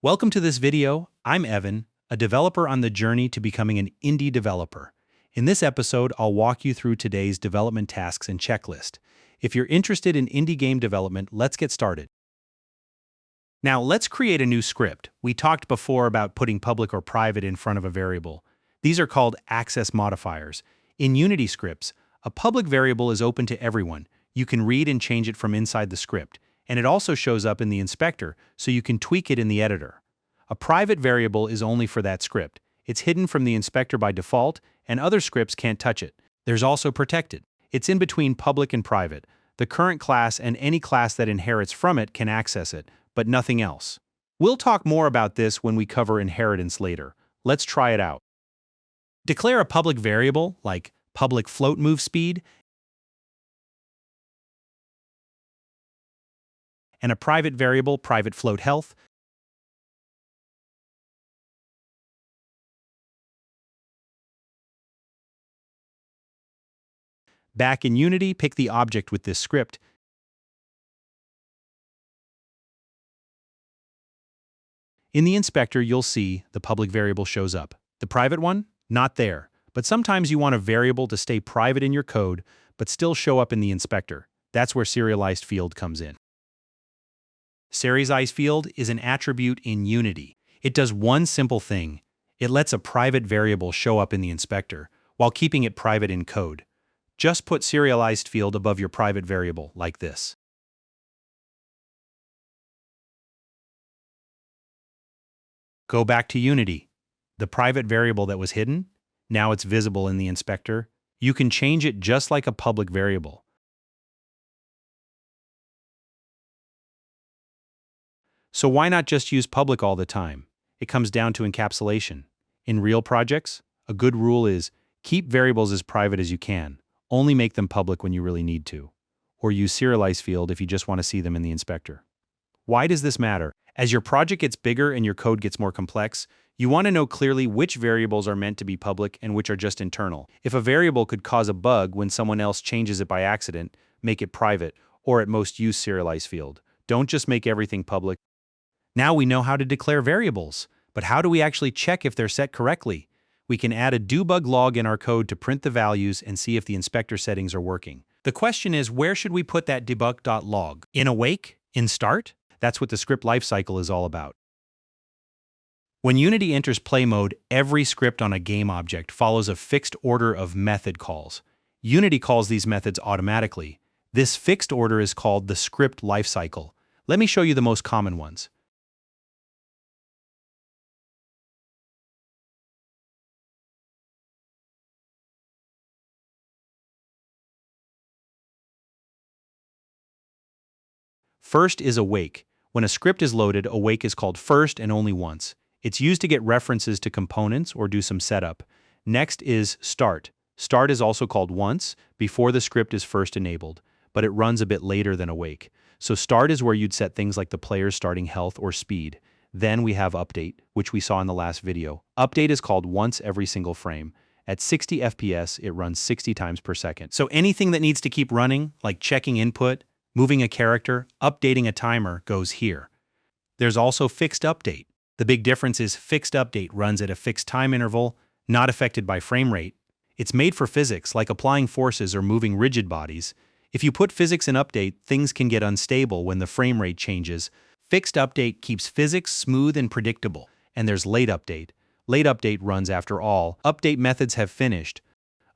Welcome to this video. I'm Evan, a developer on the journey to becoming an indie developer. In this episode, I'll walk you through today's development tasks and checklist. If you're interested in indie game development, let's get started. Now, let's create a new script. We talked before about putting public or private in front of a variable. These are called access modifiers. In Unity scripts, a public variable is open to everyone. You can read and change it from inside the script, and it also shows up in the inspector, so you can tweak it in the editor. A private variable is only for that script. It's hidden from the inspector by default, and other scripts can't touch it. There's also protected. It's in between public and private. The current class and any class that inherits from it can access it, but nothing else. We'll talk more about this when we cover inheritance later. Let's try it out. Declare a public variable, like public float move speed, and a private variable, private float health. Back in Unity, pick the object with this script. In the inspector, you'll see the public variable shows up. The private one? Not there. But sometimes you want a variable to stay private in your code, but still show up in the inspector. That's where SerializeField comes in. SerializeField is an attribute in Unity. It does one simple thing. It lets a private variable show up in the inspector, while keeping it private in code. Just put SerializeField above your private variable, like this. Go back to Unity. The private variable that was hidden, now it's visible in the inspector. You can change it just like a public variable. So why not just use public all the time? It comes down to encapsulation. In real projects, a good rule is keep variables as private as you can. Only make them public when you really need to. Or use SerializeField if you just want to see them in the inspector. Why does this matter? As your project gets bigger and your code gets more complex, you want to know clearly which variables are meant to be public and which are just internal. If a variable could cause a bug when someone else changes it by accident, make it private, or at most use SerializeField. Don't just make everything public. Now we know how to declare variables, but how do we actually check if they're set correctly? We can add a debug log in our code to print the values and see if the inspector settings are working. The question is, where should we put that debug.log? In awake? In start? That's what the script lifecycle is all about. When Unity enters play mode, every script on a game object follows a fixed order of method calls. Unity calls these methods automatically. This fixed order is called the script lifecycle. Let me show you the most common ones. First is awake. When a script is loaded, awake is called first and only once. It's used to get references to components or do some setup. Next is start. Start is also called once, before the script is first enabled, but it runs a bit later than awake. So start is where you'd set things like the player's starting health or speed. Then we have update, which we saw in the last video. Update is called once every single frame. At 60 FPS, it runs 60 times per second. So anything that needs to keep running, like checking input, moving a character, updating a timer, goes here. There's also fixed update. The big difference is fixed update runs at a fixed time interval, not affected by frame rate. It's made for physics, like applying forces or moving rigid bodies. If you put physics in update, things can get unstable when the frame rate changes. Fixed update keeps physics smooth and predictable. And there's late update. Late update runs after all update methods have finished.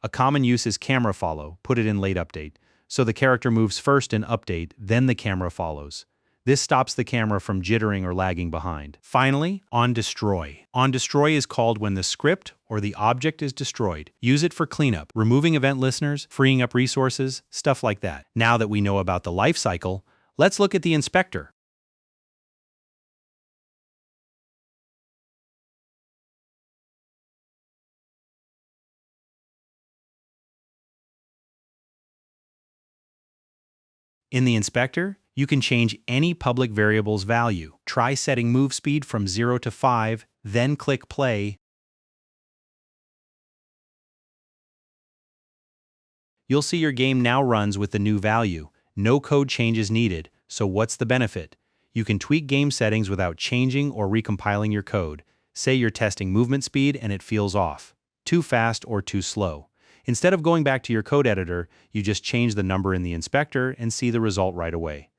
A common use is camera follow. Put it in late update. So the character moves first in update, then the camera follows. This stops the camera from jittering or lagging behind. Finally, onDestroy. OnDestroy is called when the script or the object is destroyed. Use it for cleanup, removing event listeners, freeing up resources, stuff like that. Now that we know about the lifecycle, let's look at the inspector. In the inspector, you can change any public variable's value. Try setting move speed from 0 to 5, then click play. You'll see your game now runs with the new value. No code changes needed, so what's the benefit? You can tweak game settings without changing or recompiling your code. Say you're testing movement speed and it feels off, too fast or too slow. Instead of going back to your code editor, you just change the number in the inspector and see the result right away.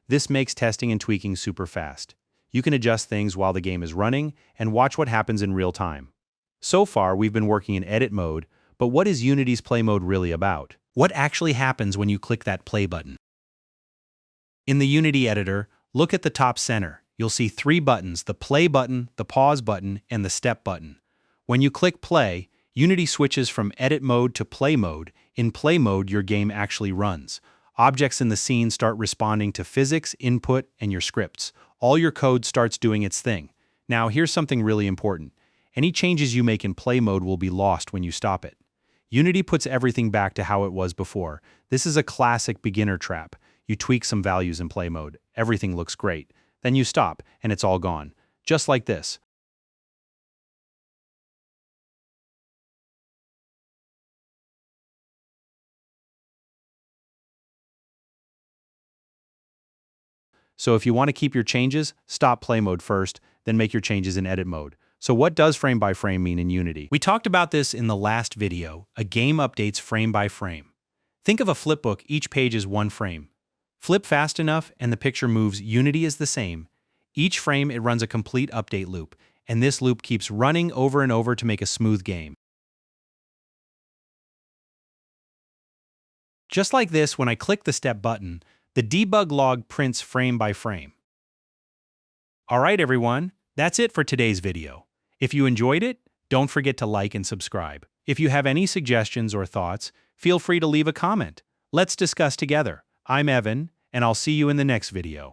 This makes testing and tweaking super fast. You can adjust things while the game is running and watch what happens in real time. So far, we've been working in edit mode, but what is Unity's play mode really about? What actually happens when you click that play button? In the Unity editor, look at the top center. You'll see 3 buttons: the play button, the pause button, and the step button. When you click play, Unity switches from edit mode to play mode. In play mode, your game actually runs. Objects in the scene start responding to physics, input, and your scripts. All your code starts doing its thing. Now, here's something really important. Any changes you make in play mode will be lost when you stop it. Unity puts everything back to how it was before. This is a classic beginner trap. You tweak some values in play mode, everything looks great. Then you stop, and it's all gone. Just like this. So if you want to keep your changes, stop play mode first, then make your changes in edit mode. So what does frame by frame mean in Unity? We talked about this in the last video. A game updates frame by frame. Think of a flipbook, each page is 1 frame. Flip fast enough and the picture moves. Unity is the same. Each frame, it runs a complete update loop, and this loop keeps running over and over to make a smooth game. Just like this, when I click the step button, the debug log prints frame by frame. Alright everyone, that's it for today's video. If you enjoyed it, don't forget to like and subscribe. If you have any suggestions or thoughts, feel free to leave a comment. Let's discuss together. I'm Evan, and I'll see you in the next video.